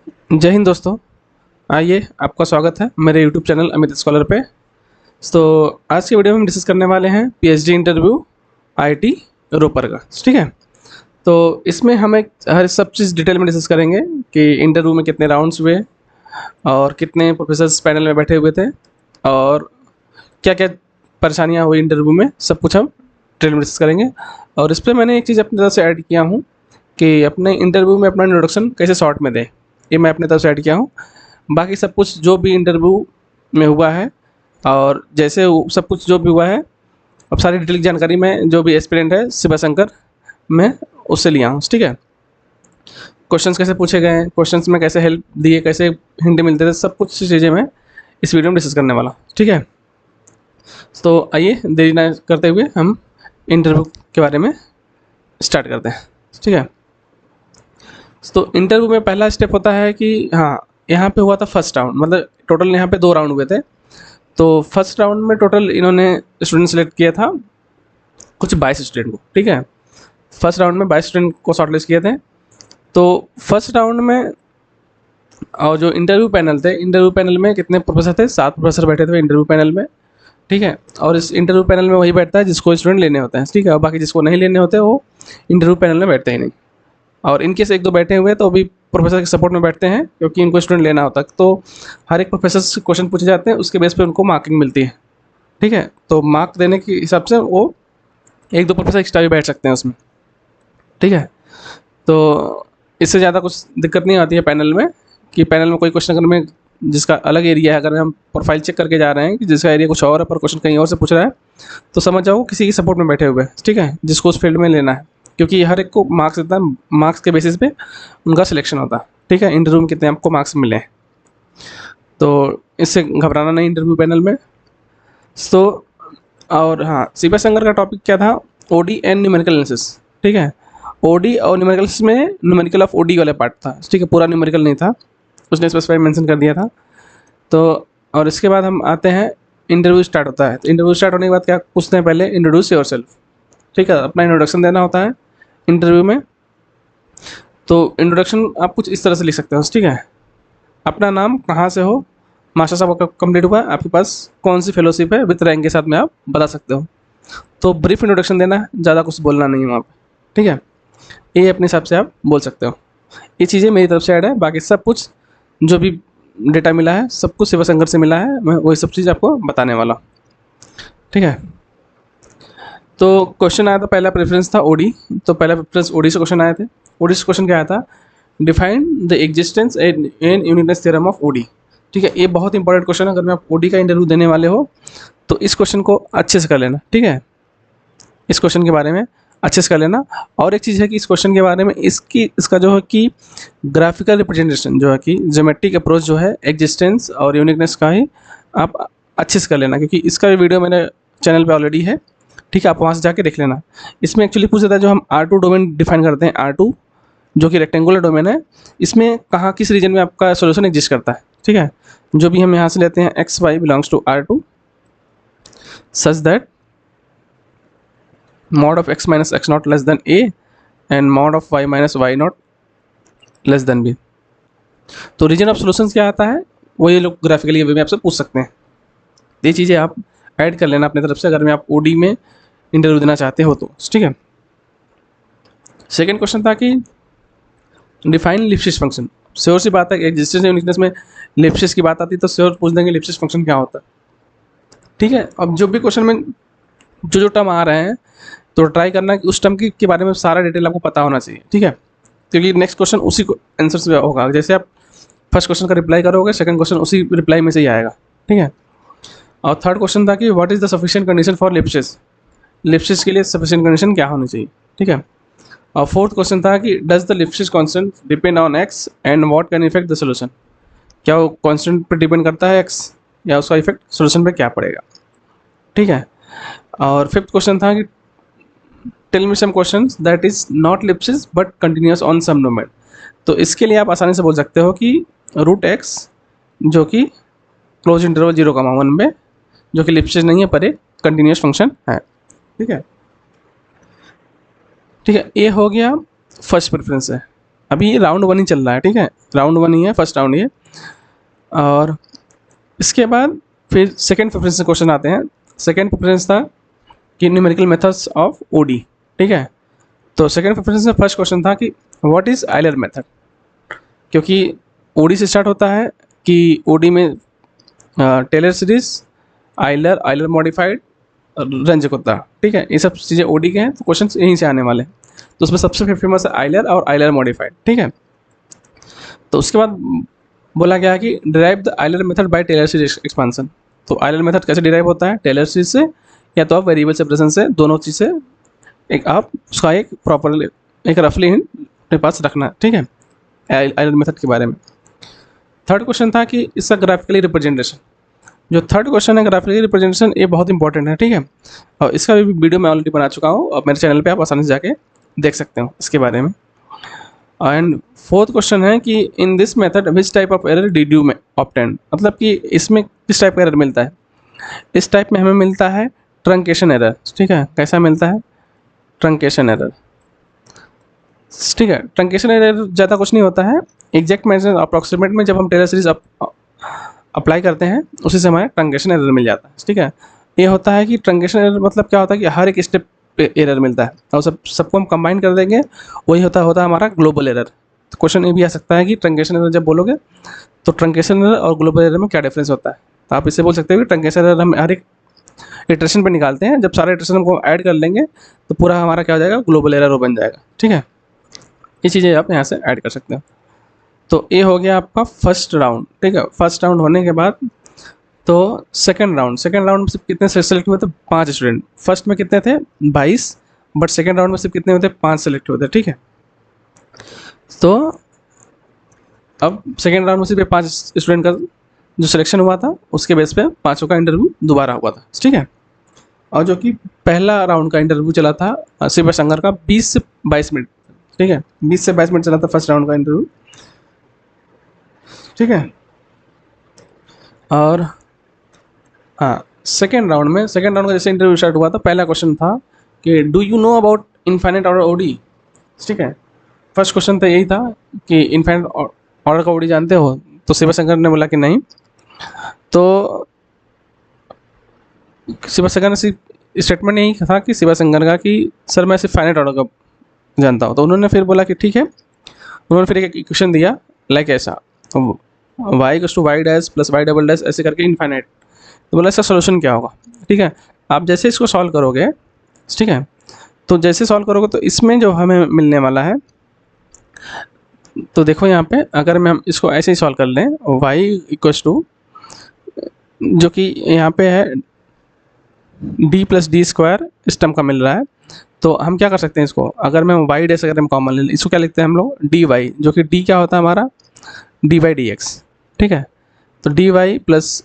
जय हिंद दोस्तों। आइए, आपका स्वागत है मेरे यूट्यूब चैनल अमित स्कॉलर पे। तो आज की वीडियो में हम डिस्कस करने वाले हैं पीएचडी इंटरव्यू आईआईटी रोपर का। ठीक है, तो इसमें हम एक हर सब चीज़ डिटेल में डिस्कस करेंगे कि इंटरव्यू में कितने राउंड्स हुए और कितने प्रोफेसर्स पैनल में बैठे हुए थे और क्या क्या परेशानियाँ हुई इंटरव्यू में, सब कुछ हम डिटेल में डिस्कस करेंगे। और इस पर मैंने एक चीज़ अपनी तरफ से ऐड किया हूँ कि अपने इंटरव्यू में अपना इंट्रोडक्शन कैसे शॉर्ट में दें, ये मैं अपनी तरफ से ऐड किया हूँ। बाकी सब कुछ जो भी इंटरव्यू में हुआ है और जैसे सब कुछ जो भी हुआ है, अब सारी डिटेल जानकारी मैं जो भी एस्पिरेंट है शिवाशंकर, मैं उससे लिया हूँ। ठीक है, क्वेश्चंस कैसे पूछे गए हैं, क्वेश्चंस में कैसे हेल्प दिए, कैसे हिंट मिलते थे, सब कुछ चीज़ें मैं इस वीडियो में डिस्कस करने वाला। ठीक है, तो आइए देरी ना करते हुए हम इंटरव्यू के बारे में स्टार्ट करते हैं। ठीक है, तो इंटरव्यू में पहला स्टेप होता है कि हाँ, यहाँ पे हुआ था फर्स्ट राउंड, मतलब टोटल यहाँ पे 2 राउंड हुए थे। तो फर्स्ट राउंड में टोटल इन्होंने स्टूडेंट सेलेक्ट किया था कुछ 22 स्टूडेंट को। ठीक है, फर्स्ट राउंड में 22 स्टूडेंट को शॉर्टलिस्ट किए थे। तो फर्स्ट राउंड में और जो इंटरव्यू पैनल थे, इंटरव्यू पैनल में कितने प्रोफेसर थे? 7 प्रोफेसर बैठे थे इंटरव्यू पैनल में। ठीक है, और इस इंटरव्यू पैनल में वही बैठता है जिसको स्टूडेंट लेने होते हैं। ठीक है, और बाकी जिसको नहीं लेने होते वो इंटरव्यू पैनल में बैठते ही नहीं। और इनके से 1-2 बैठे हुए तो अभी प्रोफेसर के सपोर्ट में बैठते हैं क्योंकि इनको स्टूडेंट लेना होता है। तो हर एक प्रोफेसर से क्वेश्चन पूछे जाते हैं, उसके बेस पे उनको मार्किंग मिलती है। ठीक है, तो मार्क देने के हिसाब से वो 1-2 प्रोफेसर एक्स्ट्रा भी बैठ सकते हैं उसमें। ठीक है, तो इससे ज़्यादा कुछ दिक्कत नहीं आती है पैनल में कि पैनल में कोई क्वेश्चन अगर में जिसका अलग एरिया है, अगर हम प्रोफाइल चेक करके जा रहे हैं कि जिसका एरिया कुछ और है पर क्वेश्चन कहीं और से पूछ रहा है, तो समझ जाओ किसी की सपोर्ट में बैठे हुए हैं। ठीक है, जिसको उस फील्ड में लेना है, क्योंकि हर एक को मार्क्स देता है, मार्क्स के बेसिस पे उनका सिलेक्शन होता है। ठीक है, इंटरव्यू में कितने आपको मार्क्स मिले हैं, तो इससे घबराना नहीं इंटरव्यू पैनल में। तो और हाँ, शिवाशंकर का टॉपिक क्या था? ODE and numerical analysis. ठीक है, ओडी और न्यूमेरिकल्स में न्यूमेरिकल ऑफ ओडी वाला पार्ट था। ठीक है, पूरा न्यूमेरिकल नहीं था, उसने स्पेसिफाई मेंशन कर दिया था। तो और इसके बाद हम आते हैं, इंटरव्यू स्टार्ट होता है। तो इंटरव्यू स्टार्ट होने के बाद क्या पूछते हैं? पहले इंट्रोड्यूस योर सेल्फ। ठीक है, अपना इंट्रोडक्शन देना होता है इंटरव्यू में। तो इंट्रोडक्शन आप कुछ इस तरह से लिख सकते हो। ठीक है, अपना नाम, कहाँ से हो, मास्टर्स आपका कंप्लीट हुआ है, आपके पास कौन सी फेलोशिप है, विद रैंक के साथ में आप बता सकते हो। तो ब्रीफ इंट्रोडक्शन देना है, ज़्यादा कुछ बोलना नहीं है वहाँ पे। ठीक है, ये अपने हिसाब से आप बोल सकते हो। ये चीज़ें मेरी तरफ से ऐड है, बाकी सब कुछ जो भी डेटा मिला है सब कुछ शिवाशंकर से मिला है, मैं वही सब चीज़ आपको बताने वाला। ठीक है, तो क्वेश्चन आया था, पहला प्रेफरेंस था ओडी। तो पहला प्रेफरेंस ओडी से क्वेश्चन आए थे। ओडी से क्वेश्चन क्या आया था? Define the existence and uniqueness theorem of OD. ठीक है, ये बहुत इंपॉर्टेंट क्वेश्चन है। अगर मैं आप ओडी का इंटरव्यू देने वाले हो तो इस क्वेश्चन को अच्छे से कर लेना। ठीक है, इस क्वेश्चन के बारे में अच्छे से कर लेना। और एक चीज़ है कि इस क्वेश्चन के बारे में इसका जो है कि ग्राफिकल रिप्रेजेंटेशन जो है कि ज्योमेट्रिक अप्रोच जो है एग्जिस्टेंस और यूनिकनेस का ही आप अच्छे से कर लेना, क्योंकि इसका भी वीडियो मेरे चैनल पे ऑलरेडी है। ठीक है, आप वहाँ से जाके देख लेना। इसमें एक्चुअली पूछ देता है जो हम R2 डोमेन डिफाइन करते हैं, R2 जो कि रेक्टेंगुलर डोमेन है, इसमें कहाँ किस रीजन में आपका सोल्यूशन एग्जिस्ट करता है। ठीक है, जो भी हम यहाँ से लेते हैं X Y belongs to R2 such that mod of x minus x naught less than a and mod of y minus y naught less than b। तो रीजन ऑफ सॉल्यूशंस क्या आता है वो ये लोग ग्राफिकली वे में आपसे पूछ सकते हैं। ये चीज़ें आप ऐड कर लेना अपनी तरफ से अगर मैं आप ओडी में इंटरव्यू देना चाहते हो तो। ठीक है, सेकंड क्वेश्चन था कि डिफाइन लिप्सिस फंक्शन। श्योर सी बात है एग्जिस्टेंस एंड यूनिकनेस में लिप्सिस की बात आती तो श्योर पूछ देंगे लिप्सिस फंक्शन क्या होता है। ठीक है, अब जो भी क्वेश्चन में जो टर्म आ रहे हैं तो ट्राई करना कि उस टर्म के बारे में सारा डिटेल आपको पता होना चाहिए। ठीक है, क्योंकि नेक्स्ट क्वेश्चन उसी आंसर से होगा। जैसे आप फर्स्ट क्वेश्चन का रिप्लाई करोगे, सेकंड क्वेश्चन उसी रिप्लाई में से ही आएगा। ठीक है, और थर्ड क्वेश्चन था कि what is the sufficient condition for Lipschitz. Lipschitz के लिए सफिशिएंट कंडीशन क्या होनी चाहिए। ठीक है, और फोर्थ क्वेश्चन था कि does the Lipschitz constant depend on X and what can effect the solution. क्या वो कांस्टेंट पर डिपेंड करता है एक्स, या उसका इफेक्ट सोल्यूशन पे क्या पड़ेगा। ठीक है, और फिफ्थ क्वेश्चन था कि tell me some questions that is not Lipschitz but continuous on some domain. तो इसके लिए आप आसानी से बोल सकते हो कि रूट एक्स जो कि क्लोज इंटरवल 0,1 में जो कि लिप्सिस नहीं है पर एक कंटिन्यूअस फंक्शन है। ठीक है, ठीक है, ये हो गया फर्स्ट प्रेफरेंस है। अभी राउंड 1 ही चल रहा है, ठीक है, राउंड 1 ही है, फर्स्ट राउंड ये। और इसके बाद फिर सेकेंड प्रेफरेंस क्वेश्चन आते हैं। सेकेंड प्रेफरेंस था कि न्यूमेरिकल मेथड्स ऑफ ओडी, ठीक है। तो सेकेंड प्रेफरेंस में फर्स्ट क्वेश्चन था कि व्हाट इज़ आइलर मेथड, क्योंकि ओडी से स्टार्ट होता है कि ओडी में टेलर सीरीज, आइलर मॉडिफाइड, रंजक होता है, ठीक है, ये सब चीज़ें ओडी के हैं, तो क्वेश्चन यहीं से आने वाले हैं। तो उसमें सबसे फेमस है आइलर और आइलर मॉडिफाइड, ठीक है। तो उसके बाद बोला गया कि derive the Euler method by Taylor series expansion. तो आइलर मेथड कैसे डिराइव होता है, टेलर सीरीज से या तो आप वेरिएबल सेपरेशन से, दोनों चीज़ से एक आप उसका एक प्रॉपर एक रफली अपने पास रखना, ठीक है, आइलर मेथड के बारे में। थर्ड क्वेश्चन था कि इसका ग्राफिकली रिप्रेजेंटेशन। जो थर्ड क्वेश्चन है ग्राफिकली रिप्रेजेंटेशन, ये बहुत इंपॉर्टेंट है, ठीक है, और इसका भी वीडियो मैं ऑलरेडी बना चुका हूँ और मेरे चैनल पे आप आसानी से जाके देख सकते हो इसके बारे में। एंड फोर्थ क्वेश्चन है कि in this method which type of error did you obtain, मतलब कि इसमें किस टाइप का एरर मिलता है। इस टाइप में हमें मिलता है ट्रंकेशन एरर, ठीक है। कैसा मिलता है, ट्रंकेशन एरर, ठीक है। ट्रंकेशन एरर ज़्यादा कुछ नहीं होता है, एग्जैक्ट मेजर अप्रॉक्सीमेट में जब हम टेलर सीरीज अप्लाई करते हैं उसी से हमारा ट्रंकेशन एरर मिल जाता है, ठीक है। ये होता है कि ट्रंकेशन एरर मतलब क्या होता है कि हर एक स्टेप पे एरर मिलता है और सबको हम कंबाइन कर देंगे, वही होता है हमारा ग्लोबल एरर। तो क्वेश्चन ये भी आ सकता है कि ट्रंकेशन एरर जब बोलोगे तो ट्रंकेशन एरर और ग्लोबल एरर में क्या डिफरेंस होता है। तो आप इसे बोल सकते हो कि ट्रंकेशन एरर हम हर एक इटरेशन पे निकालते हैं, जब सारे इटरेशन को ऐड कर लेंगे तो पूरा हमारा क्या हो जाएगा, ग्लोबल एरर बन जाएगा, ठीक है। ये चीज़ें आप यहाँ से ऐड कर सकते हो। तो ये हो गया आपका फर्स्ट राउंड, ठीक है। फर्स्ट राउंड होने के बाद तो सेकंड राउंड में सिर्फ कितने सेलेक्ट हुए थे, 5 स्टूडेंट। फर्स्ट में कितने थे, 22, बट सेकंड राउंड में सिर्फ कितने होते, 5 सेलेक्ट हुए थे, ठीक है। तो अब सेकंड राउंड में सिर्फ 5 स्टूडेंट का जो सिलेक्शन हुआ था उसके बेस पे 5 का इंटरव्यू दोबारा हुआ था, ठीक है। और जो कि पहला राउंड का इंटरव्यू चला था शिव शंकर का 20 से 22 मिनट, ठीक है, 20 से 22 मिनट चला था फर्स्ट राउंड का इंटरव्यू, ठीक है। और हाँ, सेकेंड राउंड का जैसे इंटरव्यू स्टार्ट हुआ था, पहला क्वेश्चन था कि do you know about infinite order ODE, ठीक है। फर्स्ट क्वेश्चन तो यही था कि इनफाइनाइट ऑर्डर का ओडी जानते हो, तो शिवशंकर ने बोला कि नहीं। तो शिवशंकर ने सिर्फ स्टेटमेंट यही था कि शिवशंकर का कि सर मैं सिर्फ फाइनाइट ऑर्डर का जानता हूँ। तो उन्होंने फिर बोला कि ठीक है, उन्होंने फिर एक इक्वेशन दिया लाइक ऐसा, y = y dash plus y double dash ऐसे करके इनफाइनाइट। तो बोला इसका सोल्यूशन क्या होगा, ठीक है। आप जैसे इसको सॉल्व करोगे, ठीक है, तो जैसे सॉल्व करोगे तो इसमें जो हमें मिलने वाला है, तो देखो यहाँ पे अगर मैं हम इसको ऐसे ही सॉल्व कर लें, y = जो कि यहाँ पे है d + d² इस टर्म का मिल रहा है। तो हम क्या कर सकते हैं इसको, अगर मैं y डैश अगर हम कॉमन ले लें, इसको क्या लिखते हैं हम लोग dy, जो कि d क्या होता है हमारा d/dx, ठीक है। तो dy +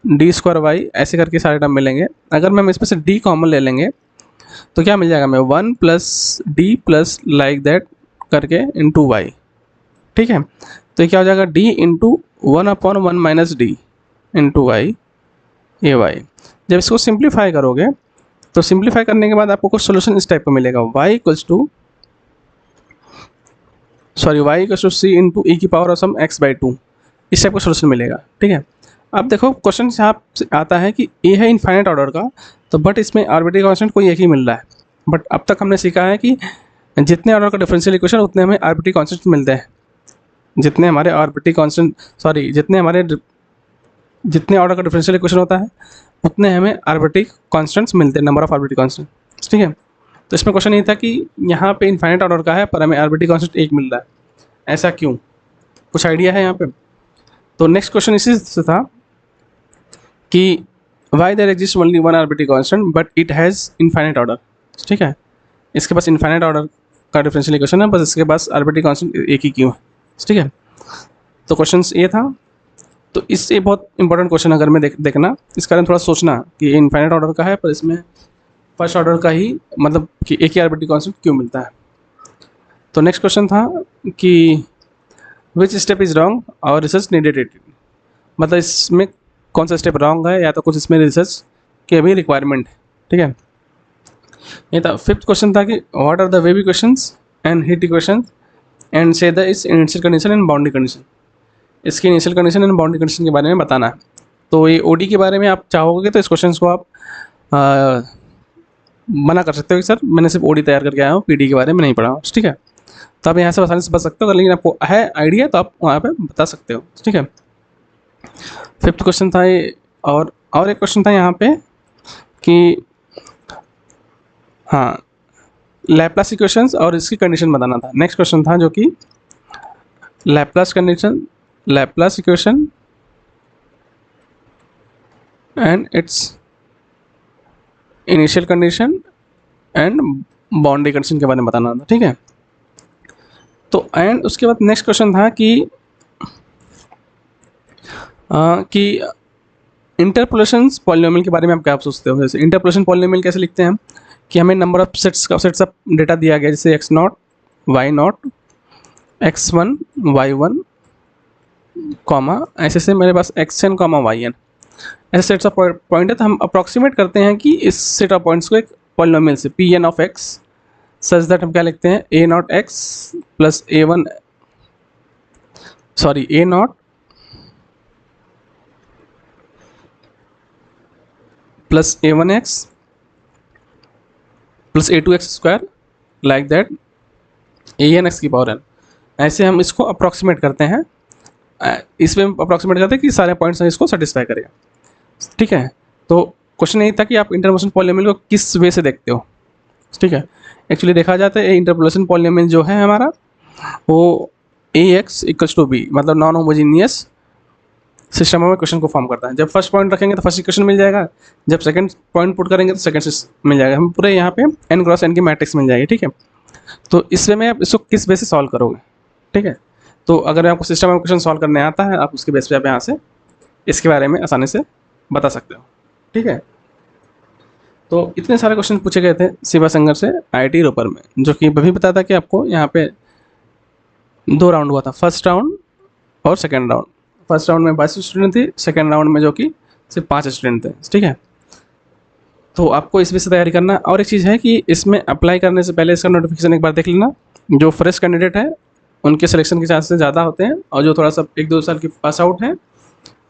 d² y ऐसे करके सारे टर्म मिलेंगे। अगर मैं इसमें से d कॉमन ले लेंगे तो क्या मिल जाएगा हमें 1 + d प्लस लाइक दैट करके इंटू y, ठीक है। तो क्या हो जाएगा d into 1/1 - d into y, ये y। जब इसको सिंप्लीफाई करोगे तो सिंप्लीफाई करने के बाद आपको कुछ सोल्यूशन इस टाइप का मिलेगा, y = c इंटू e⁻x/2 इस टाइप का सोल्यूशन मिलेगा, ठीक है। अब देखो क्वेश्चन यहाँ आता है कि ये है इनफाइनाइट ऑर्डर का, तो बट इसमें आर्बिट्रेरी कांस्टेंट कोई एक ही मिल रहा है। बट अब तक हमने सीखा है कि जितने ऑर्डर का डिफरेंशियल इक्वेशन उतने हमें आर्बिट्रेरी कांस्टेंट मिलते हैं, जितने ऑर्डर का डिफरेंशियल इक्वेशन होता है उतने हमें आर्बिट्रेरी कांस्टेंट्स मिलते हैं, नंबर ऑफ आर्बिट्रेरी कांस्टेंट, ठीक है। तो इसमें क्वेश्चन ये था कि यहाँ पे इनफाइनाइट ऑर्डर का है पर हमें आर्बिट्रेरी कांस्टेंट 1 मिल रहा है, ऐसा क्यों, कुछ आइडिया है यहाँ पे। तो नेक्स्ट क्वेश्चन इसी से था कि Y there exist only one arbitrary constant but it has infinite order, ठीक है। इसके पास इनफाइनाइट ऑर्डर का डिफरेंशियल इक्वेशन है, बस इसके पास आर्बिट्रेरी कांस्टेंट एक ही क्यों है, ठीक है। तो क्वेश्चन ये था। तो इससे बहुत इंपॉर्टेंट क्वेश्चन अगर मैं देखना, इस कारण थोड़ा सोचना कि इनफाइनाइट ऑर्डर का है पर इसमें फर्स्ट ऑर्डर का ही मतलब कि एक ही आर्बिट्रेरी कांस्टेंट क्यों मिलता है। तो नेक्स्ट क्वेश्चन था कि विच स्टेप इज़ रॉन्ग और रिसर्च नीडेड, मतलब इसमें कौन सा स्टेप रॉन्ग है या तो कुछ इसमें रिसर्च की अभी रिक्वायरमेंट है, ठीक है। ये था। फिफ्थ क्वेश्चन था कि what are the wave equations and heat equations and say the is initial condition and boundary condition. इसकी initial condition and boundary condition के बारे में बताना है। तो ये ओडी के बारे में आप चाहोगे तो इस क्वेश्चन को आप मना कर सकते हो कि सर मैंने सिर्फ ओडी तैयार करके आया हूँ, पीडी के बारे में नहीं पढ़ा हूँ, ठीक है। तो आप यहाँ से आसानी से बच सकते हो, अगर लेकिन आपको है आइडिया तो आप वहाँ पे बता सकते हो, ठीक है। 5th क्वेश्चन था ये, और एक क्वेश्चन था यहाँ पे कि हाँ लैप्लास इक्वेशंस और इसकी कंडीशन बताना था। नेक्स्ट क्वेश्चन था जो कि Laplace equation and it's initial condition and boundary condition के बारे में बताना था, ठीक है। तो एंड उसके बाद नेक्स्ट क्वेश्चन था कि इंटरपोलेशंस पॉलिनोमियल के बारे में आप क्या सोचते हो। जैसे इंटरपोलेशन पॉलिनोमियल कैसे लिखते हैं हम, कि हमें number of sets of data दिया गया, जैसे x0 y0 x1 y1 comma ऐसे मेरे पास xn yn ऐसे सेट्स ऑफ पॉइंट है। तो हम अप्रॉक्सीमेट करते हैं कि इस सेट ऑफ पॉइंट्स को एक पॉलिनोमियल से Pn of x such that हम क्या लिखते हैं a0 x plus a0 plus a1x plus a2x square like that an x की पावर n। ऐसे हम इसको अप्रॉक्सीमेट करते हैं, इसमें अप्रॉक्सीमेट करते हैं कि सारे पॉइंट्स इसको सेटिस्फाई करेगा, ठीक है। तो क्वेश्चन यही था कि आप इंटरपोलेशन पॉलिनोमियल को किस वे से देखते हो, ठीक है। एक्चुअली देखा जाता है इंटरपोलेशन पॉलिनोमियल जो है हमारा वो ax इक्वल्स टू b मतलब नॉन होमोजीनियस सिस्टम में क्वेश्चन को फॉर्म करता है। जब फर्स्ट पॉइंट रखेंगे तो फर्स्ट इक्वेशन मिल जाएगा, जब सेकंड पॉइंट पुट करेंगे तो सेकंड मिल जाएगा, हम पूरे यहाँ पे n क्रॉस n की मैट्रिक्स मिल जाएगी, ठीक है। तो इस वे में आप इसको किस बेस से सॉल्व करोगे, ठीक है। तो अगर आपको सिस्टम में क्वेश्चन सॉल्व करने आता है, आप उसके बेस पे आप यहाँ से इसके बारे में आसानी से बता सकते हो, ठीक है। तो इतने सारे क्वेश्चन पूछे गए थे शिवा संगर से IIT रोपर में, जो कि अभी बताया था कि आपको यहाँ पे 2 राउंड हुआ था, फर्स्ट राउंड और सेकेंड राउंड। फर्स्ट राउंड में 22 स्टूडेंट थे, सेकेंड राउंड में जो कि सिर्फ 5 स्टूडेंट थे, ठीक है। तो आपको इस विषय से तैयारी करना। और एक चीज़ है कि इसमें अप्लाई करने से पहले इसका नोटिफिकेशन एक बार देख लेना। जो फ्रेश कैंडिडेट है उनके सिलेक्शन के चांसेस ज़्यादा होते हैं, और जो थोड़ा सा 1-2 साल के पास आउट हैं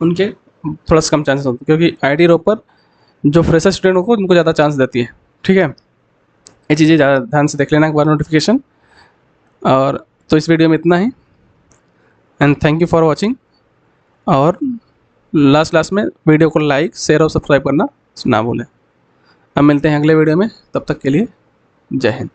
उनके थोड़ा सा कम चांसेस होते हैं, क्योंकि IIT रोपर जो फ्रेशर स्टूडेंट को उनको ज़्यादा चांस देती है, ठीक है। ये चीज़ें ज़्यादा ध्यान से देख लेना एक बार नोटिफिकेशन। और तो इस वीडियो में इतना ही, and thank you for watching. और लास्ट में वीडियो को लाइक शेयर और सब्सक्राइब करना ना भूलें। अब मिलते हैं अगले वीडियो में, तब तक के लिए जय हिंद।